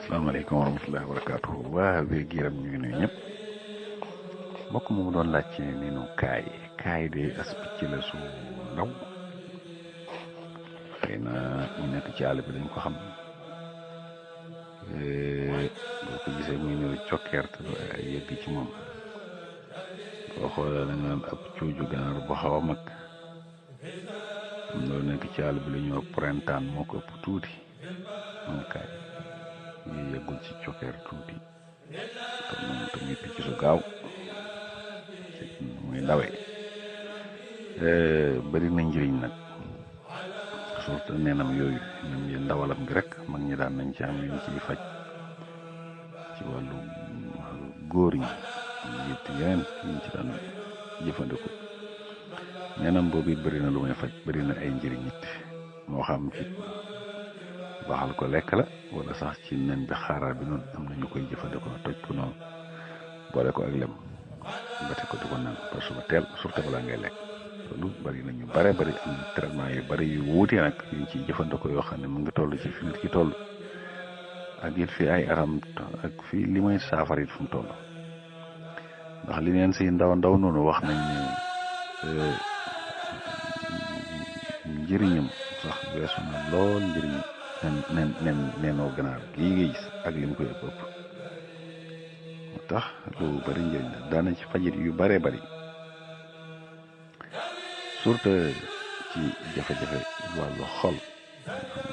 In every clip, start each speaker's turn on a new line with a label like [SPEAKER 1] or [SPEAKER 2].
[SPEAKER 1] asalaamaaleykum wa rahmatullahi wa barakaatuhu waa wér gi yaram ñu ngi nuyu ñëpp mbokk moomu doon laaj ci ni nu kaay de as picc la su ndaw xëy na ñu nekk ci àll bi dañ ko xam boo ko gisee muy niru cokkeer te ay yëgg ci moom boo xoolee da nga naan ab cuuju ganaar bu xaw a mag loolu nekk ci àll bi la ñuy wax printemps moo ko ëpp tuuti moom kaay yi yëggul ci cokkeer tuuti te moom tamit picc su gaaw muy ndawee bari na njëriñ nag surtout neenam yooyu même yi ndawalam gi rek mag ñi daan nañ ci am yuñ ciy faj ci wàllu góor ñi yëpp yeneen yuñ ci daan jëfandikoo neenam boobu it bëri na lu may faj bëri na ay njëriñ it moo xam ci baxal ko lekk la wala sax ci nen bi xaaral bi noonu am na ñu koy jëfandikoo toj ko noonu boole ko ak lem bate ko di ko naan par suba teel surtout balaa ngay lekk loolu bari na ñu bare bari am traitement yu bari yu wuute nag yuñ ciy jëfandikoo yoo xam ne mu ngi toll ci fi nit ki toll ak it fi ay aram ak fi li may saafara it fu mu toll ndax li neen si ndaw noonu wax nañ ne njëriñam sax weesu na lool njëriñ neenoo ganaar gii ngay gis ak li mu koy ëpp moo tax lu bari njëriñ la daana ci fajit yu bare bari surtout ci jafe-jafe wàllu xol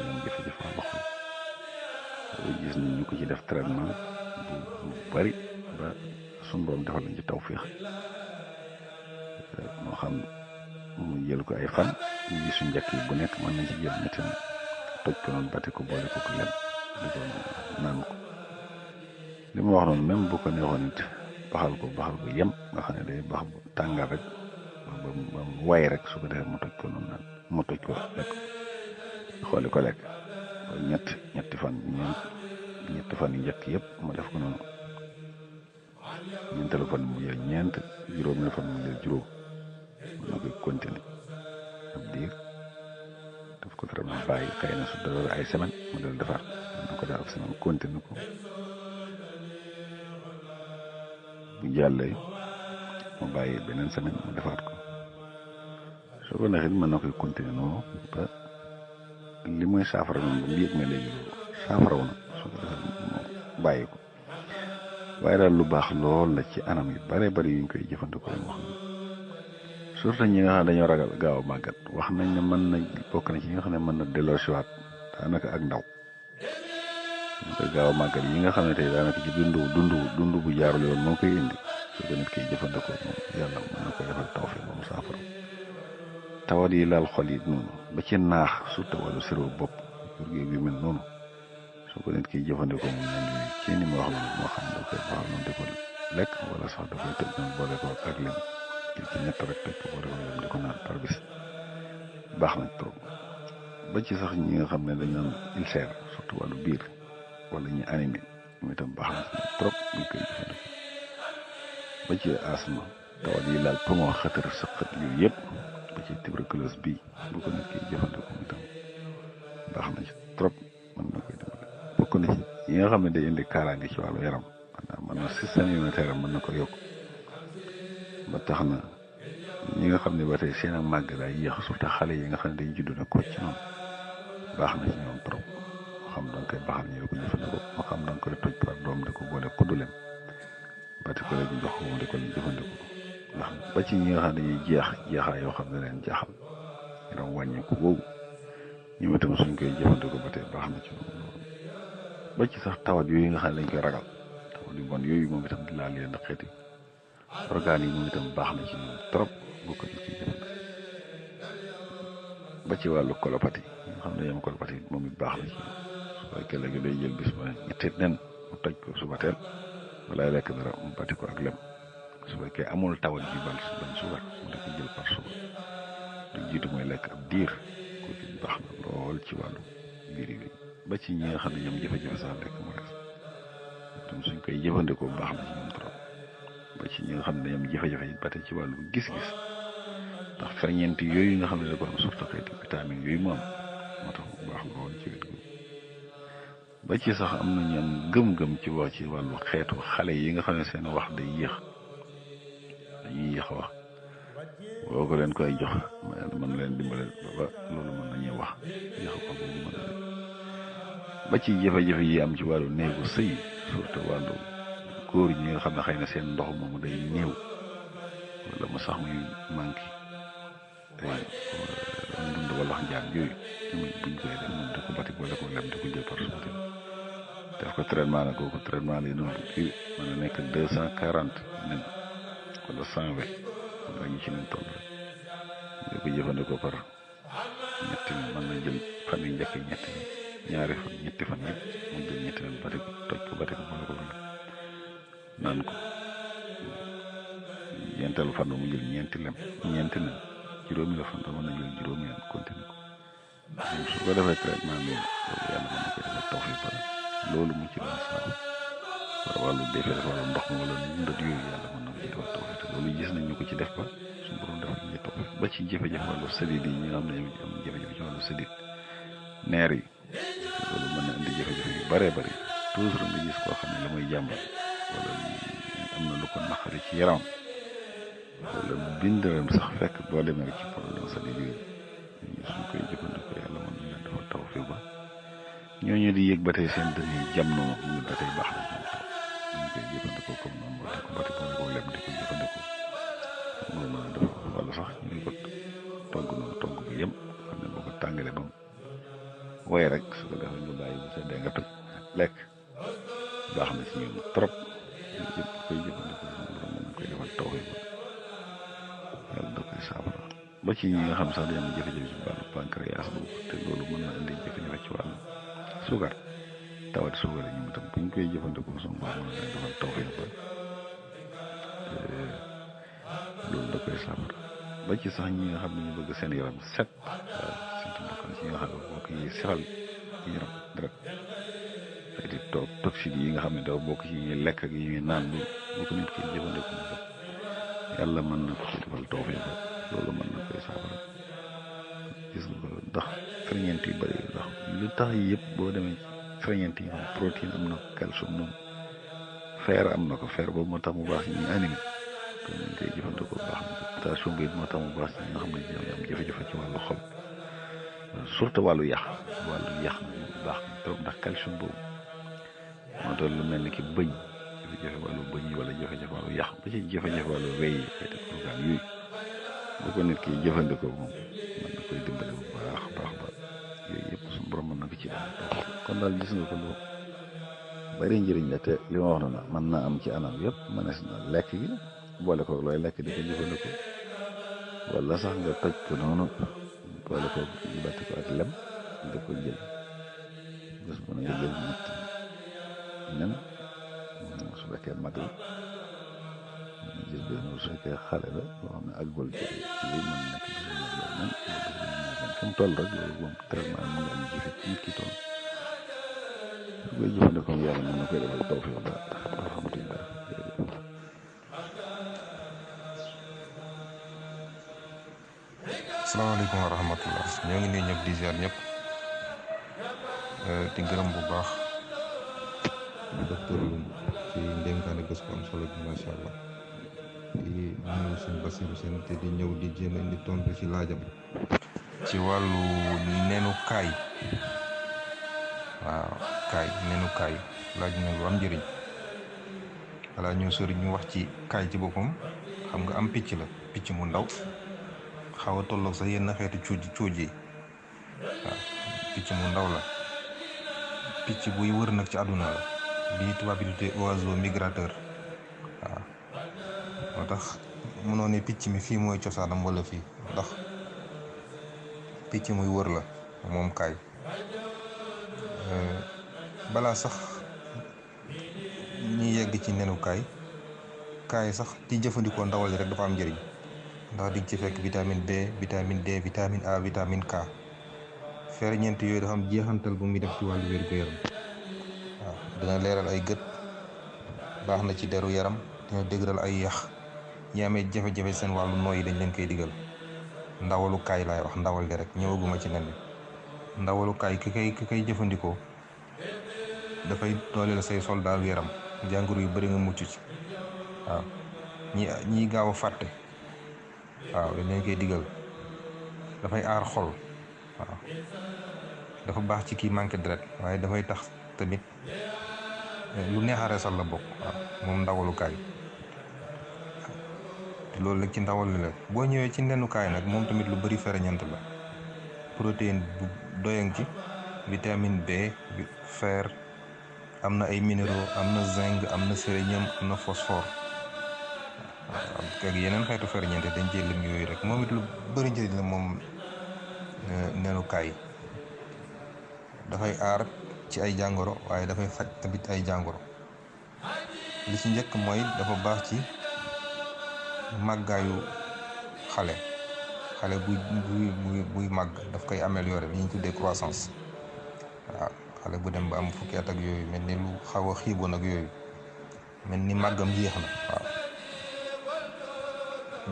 [SPEAKER 1] ñoom jafe-jafe wàllu xol boo gis ni ñu ko ci def traitement bu bari ba suñu borom defal lañ ci tawféex moo xam mu jël ko ay fan ñu gis su njëkk yi bu nekk mën nañ ci jël ñetti toj ko noonu bate ko boole ko lem di ko naan ko li mu wax noonu même bu ko neexoon it baxal ko yem nga xam ne day bax bu tàngal rek ba mu way rek su ko defee mu toj ko noonu naan mu toj ko lekk xooli ko lekk ñetti fan yu njëkk yëpp mu def ko noonu ñeenteelu fan mu jël ñeent juróomi fan mu jël juróom mën na koy continuer ab diir daf ko dara bàyyi xëy na su doon ay semaine mu del defar mën na ko def ab semaine continuer ko bu jàllee mu bàyyi beneen semaine mu defaat ko soo ko neexee mën na koy continuer noonu ba li muy saafara noonu ba mu yëg ne léegi loolu saafara wu na su ko defee mu bàyyi ko waaye daal lu baax lool la ci anam yu bare bari yuñ koy jëfandikoo wax surtout ñi nga xam ne dañoo ragal gaaw a màggat wax nañ ne mën na bokk na ci ñi nga xam ne mën na delloo siwaat daanaka ak ndaw ñu koy gaaw a màggat yi nga xam ne tey daanaka ci dund bu jaarul yoon moo koy indi su ko nit koy jëfandikoo moom yàlla mën na koy defal tawfeex moom saafara tawat yi laal xol yi noonu ba ci naax surtout wàllu siro bopp jur gi mel noonu su ko nit kiy jëfandikoo moom nen yooyu ci ni ma wax noonu moo xam da koy baxal noonu di ko lekk wala sax da koy tëj noonu boole ko ak lim ci ñett rek tëj ko boole ko lim di ko naan par bis baax na trop ba ci sax ñi nga xam ne dañ naan ulcère surtout wàllu biir wala ñi animé moom itam baax na ci trop buñ koy jëfandikoo ba ci asma tawat yi laal poumon xëtër sëqët yooyu yëpp ba ci tuberculose bii bu ko nit kiy jëfandikoo itam baax na ci trop mën na koy dimbale bokk na ci yi nga xam ne day indi kaaraange ci wàllu yaram maanaam mën na système immunitaire mën na ko yokk ba tax na ñi nga xam ne ba tey seen ak màgg daay yéex surtout xale yi nga xam ne dañ judd na ko ci noonu baax na ci ñoom trop moo xam da nga koy baxal ñu di ko jëfandikoo moo xam da nga koy toj par doom di ko boole kuddu leen bati ko la ñu jox ko mu di ko jëfandikoo ndax ba ci ñi nga xam ne dañuy jeexaa yoo xam ne leen jaaxal yaram wàññeeku boobu ñu itam suñ koy jëfandikoo ba tey baax na ci ñoom ba ci sax tawat yooyu nga xam ne dañ koy ragal tawat yu bon yooyu moom itam di laal yenn xeeti organes yi moom itam baax na ci ñoom trop boo ko ciy jëfandikoo ba ci wàllu colopathie nga xam ne yam colopathie moom it baax na ci su fekkee léegi day jël bis ba ñetti nen mu toj ko suba teel wala lekk dara mu bati ko ak lem su fekkee amul tawat ji ban subar mu di ko jël par suba du jiitu mooy lekk ab diir kooku baax na lool ci wàllu biir yi ba ci ñi nga xam ne ñoom jafe-jafe sax lekk mu rees tam suñ koy jëfandikoo baax na ci ñoom trop ba ci ñi nga xam ne ñoom jafe-jafe yi ba tey ci wàllu gis-gis ndax ferñeent yooyu nga xam ne da ko am surtout xeeti vitamine yooyu mu am moo tax bu baax lool ci wet gi ba ci sax am na ñu am gëm-gëm ci wax ci wàllu xeetu xale yi nga xam ne seen wax day yéex dañuy yéex wax boo ko leen koy jox mën leen dimbale ba loolu mën nañuy wax yéex wax boobu mën a ba ci jafe-jafe yi am ci wàllu néegu sëy surtout wàllu góor ñi nga xam ne xëy na seen ndox moomu day néew wala mu sax muy manqué day dund wala wax njaan yooyu buñ koy def moom di ko bati boole ko lem di ko jël par sotti def ko traitement nag kooku traitement lay doon kii mën na nekk 240 nen wala 120 wala ñu ci nen toll rek di ko jëfandikoo par ñetti nen mën na jël fan yi njëkk ñetti nen ñaari fan ñetti fan yëpp mu jël ñetti nen bati ko toj ko bati ko boole ko naan ko ñeenteelu fan mu jël ñeenti nen juróomi la fan mën na jël juróomi nen continué ko su ko defee traitement bi loolu yàlla mën na koy defal taw fi pare loolu mu ci doon saabu wala wàllu defee dafa wàllu ndox mi wala ndët yooyu yàlla mën na ko ci defal taw fi te loolu gis nañ ñu ko ci def ba suñu borom defal ñu taw fi ba ci jafe-jafe wàllu sëdit yi ñi nga xam ne ñoo am jafe-jafe ci wàllu sëdit neer yi loolu mën na indi jafe-jafe yu bëree bëri toujours nga gis koo xam ne la muy jàmbat wala am na lu ko naqari ci yaram wala bindaram sax fekk boo demee ci problème sëdit yooyu suñ koy jëfandikoo yàlla mën na leen defal taw fi ba ñooñu di yëg ba tey seen dënn yi jam noonu ñu ba tey baax na ñoom taw ñu koy jëfandikoo comme noonu moo tax ko bati boole ko lem di ko jëfandikoo moo mën a def wala sax ñu ko togg noonu togg bu yem xam ne boo ko tàngalee ba mu woy rek su ko defee nga bàyyi bu seddee nga toj lekk baax na ci ñoom trop yëpp koy jëfandikoo suñu borom mën na koy defal taw fi ba yàlla da koy saafara ba ci ñi nga xam sax day am jafe-jafe ci wàllu pancréas boobu te loolu mën na indi jafe-jafe ci wàllu suukar tawati suukar yi ñu tam bu ñu koy jëfandikoo suñu borom mën na leen defal taw fi ba loolu da koy saafara ba ci sax ñi nga xam ne ñu bëgg seen yaram set waaw surtout bokk na ci ñi nga xam ne bokk yi sexal yaram deret ay di toog toxique yi nga xam ne dafa bokk ci ñuy lekk ak yi ñuy naan bu ko nit ki jëfandikoo yàlla mën na ko ci defal taw fi ba loolu mën na koy saafara gis nga ko ndax ferñeent yu bëri ndax lu tax yëpp boo demee ferñeent yi xam protéine am na ko calcium noonu fer am na ko fer boobu moo tax mu baax ci ñi animé kon ñu koy jëfandikoo baax na potassium bi moo tax mu baax ci ñi nga xam ne ñoo am jafe-jafe ci wàllu xol surtout wàllu yax na baax na trop ndax calcium boobu moo tax lu mel ni ki bëñ jafe-jafe wàllu bëñ yi wala jafe-jafe wàllu yax ba ci jafe-jafe wàllu wéy yi xeeti organe yooyu bu ko nit ki jëfandikoo moom mën na koy dimbale bu baax ba yooyu yëpp suñu borom mën na ko ci def kon daal gis nga ko lu bari njëriñ la te li ma wax na mën naa am ci anam yëpp mënees na lekk gi boole ko looy lekk di ko jëfandikoo wala sax nga toj ko noonu boole ko batti ko ak lem da ko jël bés bu ne nga jël ñett nen su fekkee mag la jël benn su fekkee xale la boo xam ne àggul ci lii mën nekk nen fu mu toll rek loolu moom traitement mu ngi am jafe ci nit ki toll su koy jëfandikoo yàlla mën na koy defal taw fi ba alhamdulilah.
[SPEAKER 2] asalaamaaleykum wa rahmatullah ñoo ngi nuyu ñëpp di ziar ñëpp di gërëm bu baax docteur Loum ci ndénkaane bés bu am solo bi macha allah di nuyu suñu Basiru Seen te di ñëw di jéem a indi tontu ci laajam ci wàllu nenu kaay waaw nenu kaay laaj na lu am njëriñ wala ñoo sori ñu wax ci kaay ci boppam xam nga am picc la picc mu ndaw xaw a tolloog sax yenn xeetu cuuj yi waaw picc mu ndaw la picc buy wër nag ci àdduna la lii tubaab bi tuddee oiseau migrateur waaw moo tax mënoo ne picc mi fii mooy cosaanam wala fii ndax picc muy wër la moom kaay balaa sax ñi yegg ci nenu kaay sax di jëfandikoo ndawal rek dafa am njëriñ ndax dig ci fekk vitamine B vitamine D vitamine A vitamine K ferñeent yooyu dafa am jeexantal bu muy def ci wàllu wér-gu-yaram waaw dina leeral ay gët baax na ci deru yaram dina dëgëral ay yax ñi amee jafe-jafe seen wàllu nooyi dañ leen koy digal ndawalu kaay laay wax ndawal de rek ñëwaguma ci nen bi ndawalu kaay ki koy jëfandikoo dafay dooleel say soldat yaram jàngoro yu bëri nga mucc ci waaw ñi gaaw a fàtte waaw dañ leen koy digal. dafay aar xol waaw dafa baax ci kii manqué deret waaye dafay tax tamit lu neexare sal la bokk waaw moom ndawalukaay te loolu nag ci ndawal li la boo ñëwee ci nenukaay nag moom tamit lu bëri ferñeent la protéine bu doyang ci vitamine B fer am na ay minéraux am na zinc am na sélénium am na phosphore ak yeneen xeetu ferñeent dañ cee lim yooyu rek moom it lu bëri njëriñ la moom nenukaay dafay aar ci ay jàngoro waaye dafay faj tamit ay jàngoro li ci njëkk mooy dafa baax ci màggaayu xale buy màgg daf koy améliorer li ñu tuddee croissance waaw xale bu dem ba am fukki at ak yooyu mel ni lu xaw a xiiboon ak yooyu mel ni màggam yéex na waaw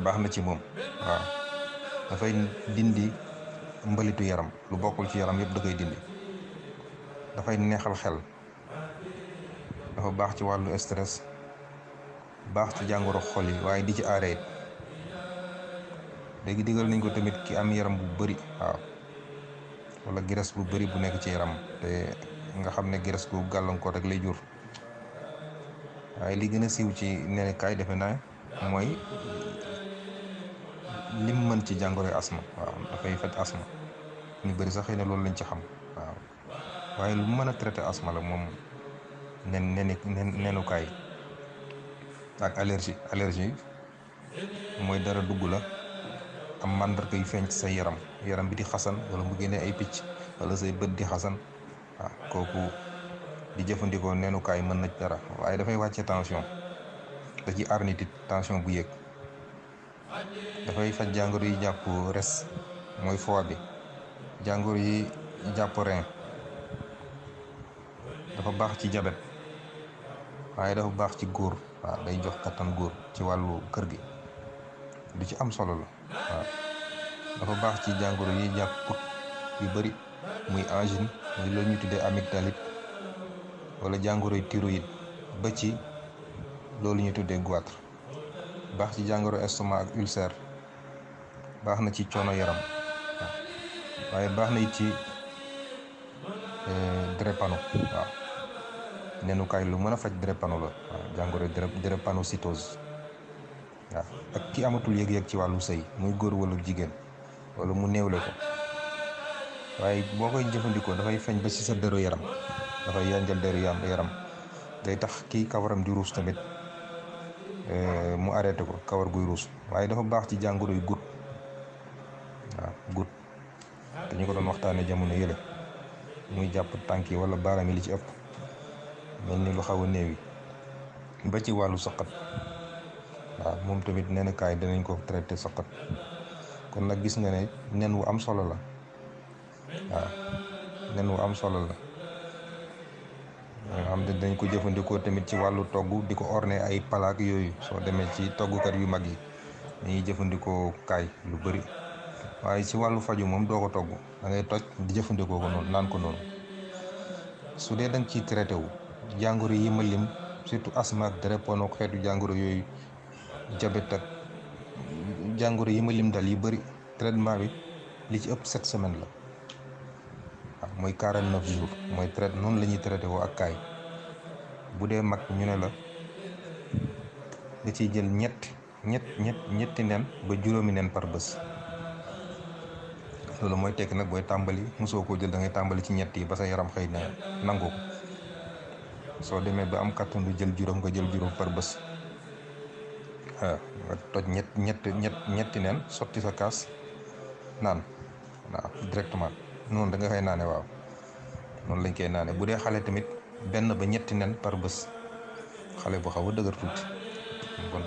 [SPEAKER 2] baax na ci moom waaw dafay dindi mbalitu yaram lu bokkul ci yaram yëpp da koy dindi dafay neexal xel dafa baax ci wàllu stress baax ci jàngoro xol yi waaye di ci aaree léegi digal nañ ko tamit ki am yaram bu bëri waaw wala graisse bu bëri bu nekk ci yaram te nga xam ne graisse gu gàllankoor rek lay jur waaye li gën a siiw ci nenukaay defe naa mooy lim mën ci jàngoroy asma waaw dafay faj asma ñu bëri sax xëy na loolu lañ ci xam waaw waaye lu mën a traité asma la moom nenukaay ak allergie mooy dara dugg la am màndarga yu feeñ ci sa yaram bi di xasan wala mu génnee ay picc wala say bët di xasan waaw kooku di jëfandikoo nenukaay mën na dara waaye dafay wàcce tension da ci aar nit tension bu yéeg dafay faj jàngoro yi jàpp res mooy foie bi jàngoro yi jàpp rein dafa baax ci jabet waaye dafa baax ci góor waaw day jox kattan góor ci wàllu kër gi du ci am solo la waaw dafa baax ci jàngoro yi jàpp put yu bëri muy angine muy loolu ñu tuddee amygdalite wala jàngoro yi thyroïde ba ci loolu ñu tuddee goitre baax ci jàngoro estomac ak ulcère baax na ci coono yaram waaye baax na it ci drépano waaw nenukaay lu mën a faj drépano la waaw jàngoro drépanocytose waaw ak ki amatul yëg-yëg ci wàllu sëy muy góor wala jigéen wala mu néewle ko waaye boo koy jëfandikoo dafay feeñ ba ci sa deru yaram dafay yanjal deru yaram day tax kii kawaram di ruus tamit mu arrêté ko kawar guy ruus waaye dafa baax ci jàngoro yu gut waaw gut te ñu ko doon waxtaanee jamono yële muy jàpp tànk yi wala baaraam yi li ci ëpp mel ni lu xaw a néew yi ba ci wàllu saqat waaw moom tamit nenukaay danañ ko traité saqat kon nag gis nga ne nen wu am solo la waaw nen wu am solo la nga xam ne dañ ko jëfandikoo tamit ci wàllu togg di ko orné ay palaak yooyu soo demee ci toggkat yu mag yi dañuy jëfandikoo kaay lu bëri waaye ci wàllu faju moom doo ko togg da ngay toj di jëfandikoo ko noonu naan ko noonu su dee da nga ciy traité wu jàngoro yi ma lim surtout asthme ak drépano xeetu jàngoro yooyu diabète ak jàngoro yi ma lim dal yu bëri traitement bi li ci ëpp 7 semaines la waaw mooy 49 jours mooy traite noonu la ñuy traité woo ak kaay bu dee mag ñu ne la nga ciy jël ñetti nen ba juróomi nen par bés loolu mooy tekki nag booy tàmbali mosoo koo jël da ngay tàmbali ci ñett yi ba sa yaram xëy na nangu ko soo demee ba am kattan du jël juróom nga jël juróom par bés waaw nga toj ñetti nen sotti sa kaas naan waaw directement noonu da nga koy naane waaw noonu lañ koy naane bu dee xale tamit benn ba ñetti nen par bés xale bu xaw a dëgër tuuti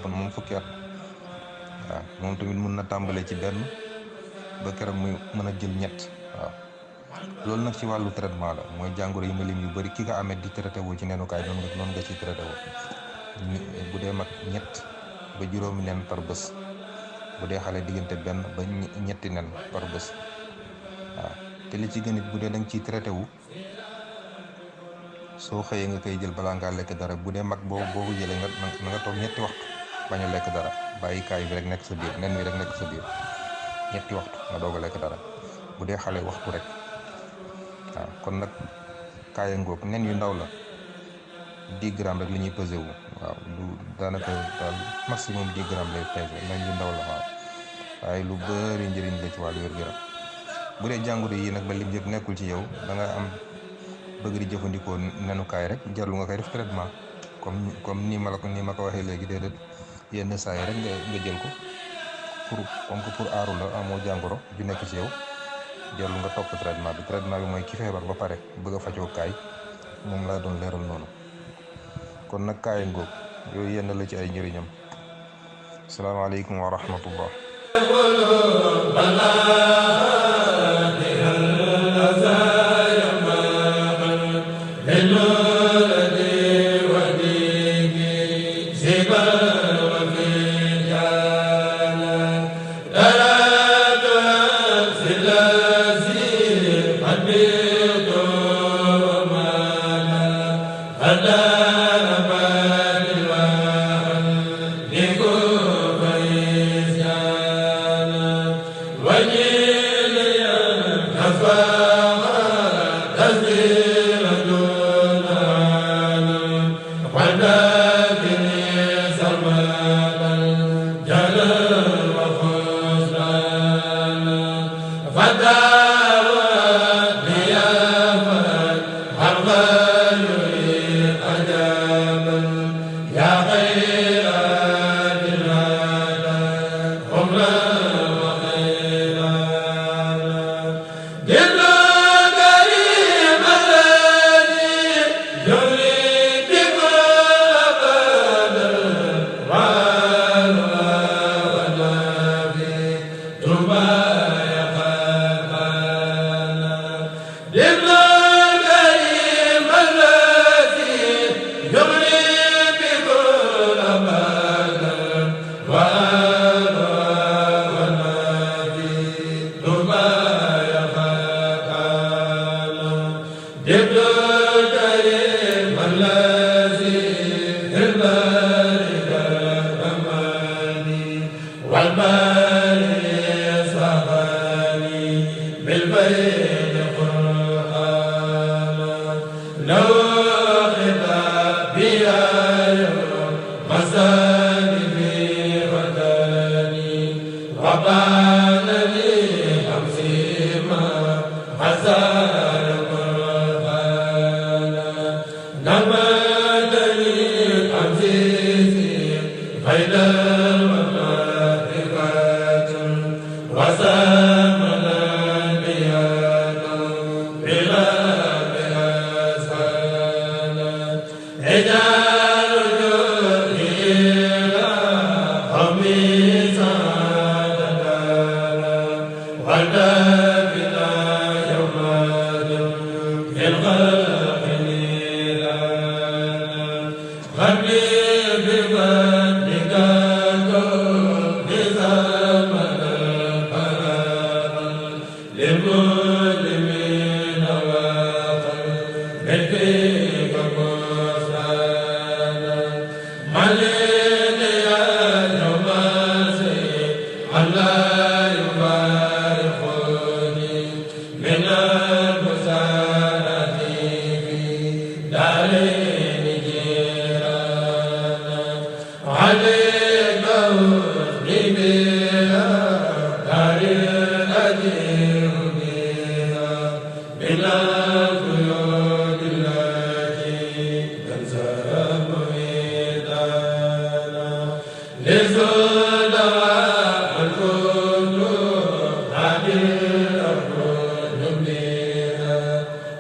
[SPEAKER 2] kon moom fukki at waaw moom tamit mën na tàmbalee ci benn ba keroog muy mën a jël ñett waaw loolu nag ci wàllu traitement la mooy jàngoro yi ma lim yu bëri ki nga amee di traité wu ci nenukaay noonu nga ci traité wu bu dee mag ñett ba juróomi nen par bés bu dee xale diggante benn ba ñetti nen par bés waaw te li ci gën it bu dee da nga ciy traité wu soo xëyee nga koy jël balaa ngaa lekk dara bu dee mag boo ko jëlee nga toog ñetti waxtu bañ a lekk dara bàyyi kaay bi rek nekk sa biir nen bi rek nekk sa biir ñetti waxtu nga doog a lekk dara bu dee xale waxtu rek waaw. kon nag kaaya ngoog nen yu ndaw la 10 grammes rek li ñuy pesé wu waaw du daanaka daal maximum 10 grammes lay pesé nen yu ndaw la waaw waaye lu bëri njëriñ la ci wàllu wér-gu-yaram. bu dee jàngoro yi nag ba lim yëpp nekkul ci yow da nga am bëgg di jëfandikoo nenukaay rek jarul nga koy def traitement comme ni ma ko waxee léegi déedéet yenn saa yi rek nga jël ko pour aaru la amoo jàngoro ju nekk ci yow jarul nga topp traitement bi mooy ki feebar ba pare bëgg a fajoo kaay moom laa doon leeral noonu. kon nag kaay ngoog yooyu yenn la ci ay njëriñam. asalaamaaleykum wa rahmatullah.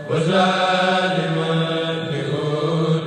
[SPEAKER 3] وزاد من بهود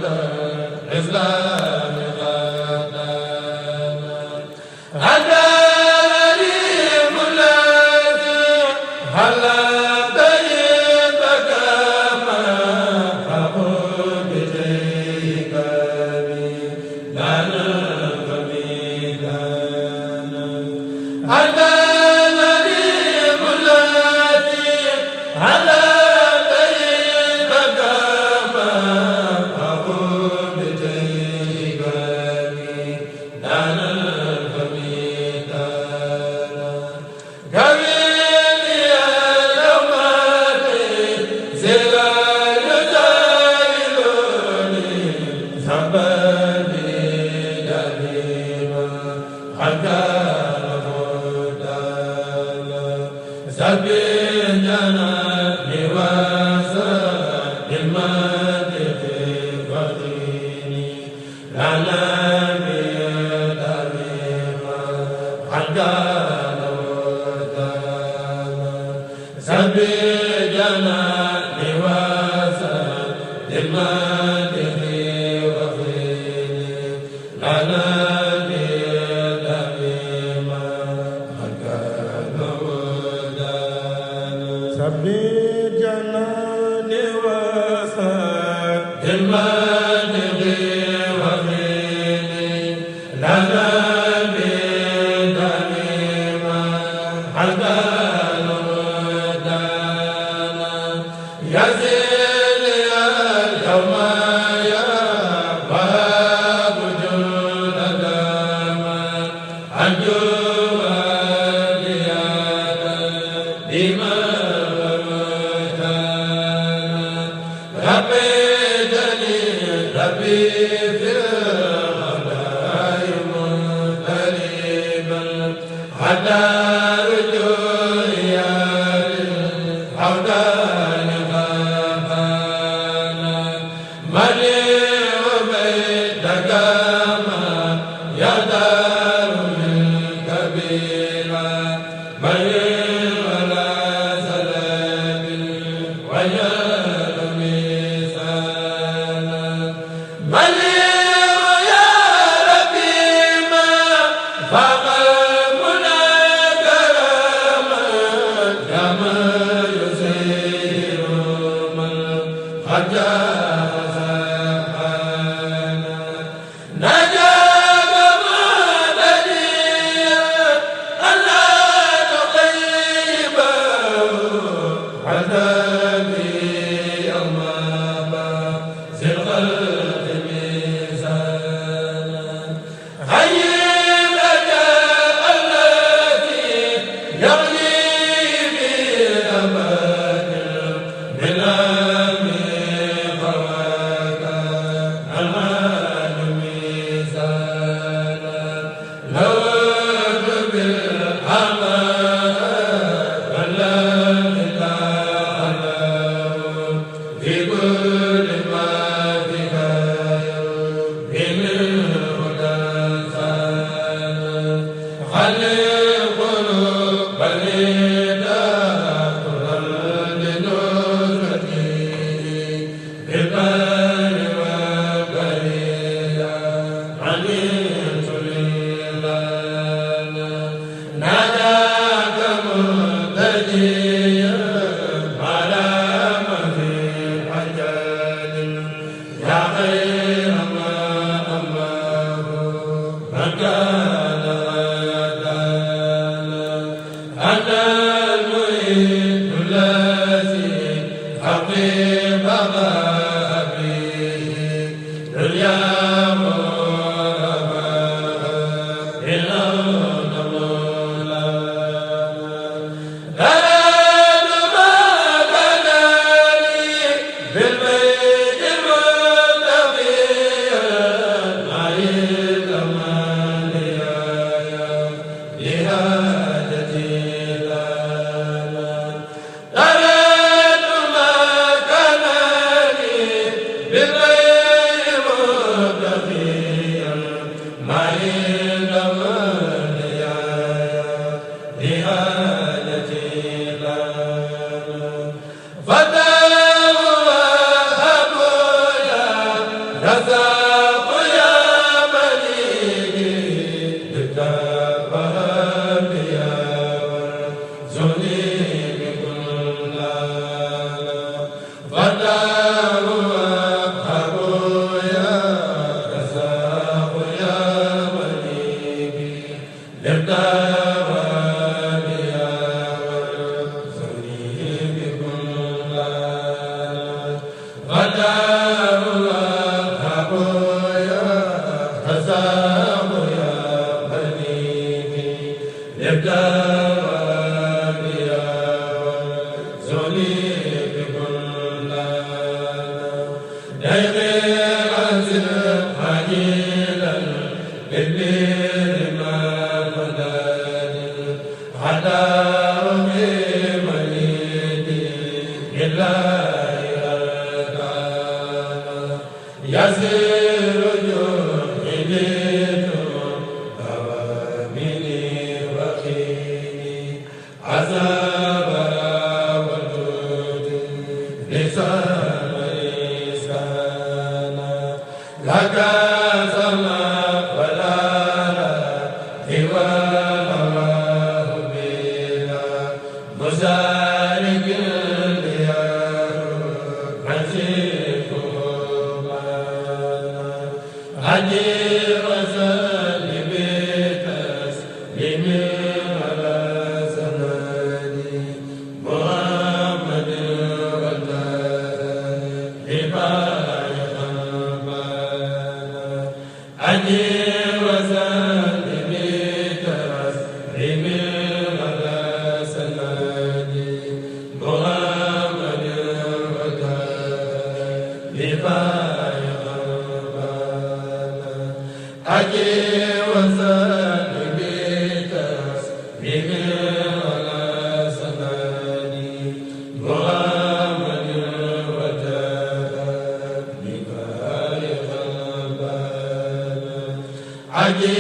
[SPEAKER 3] aji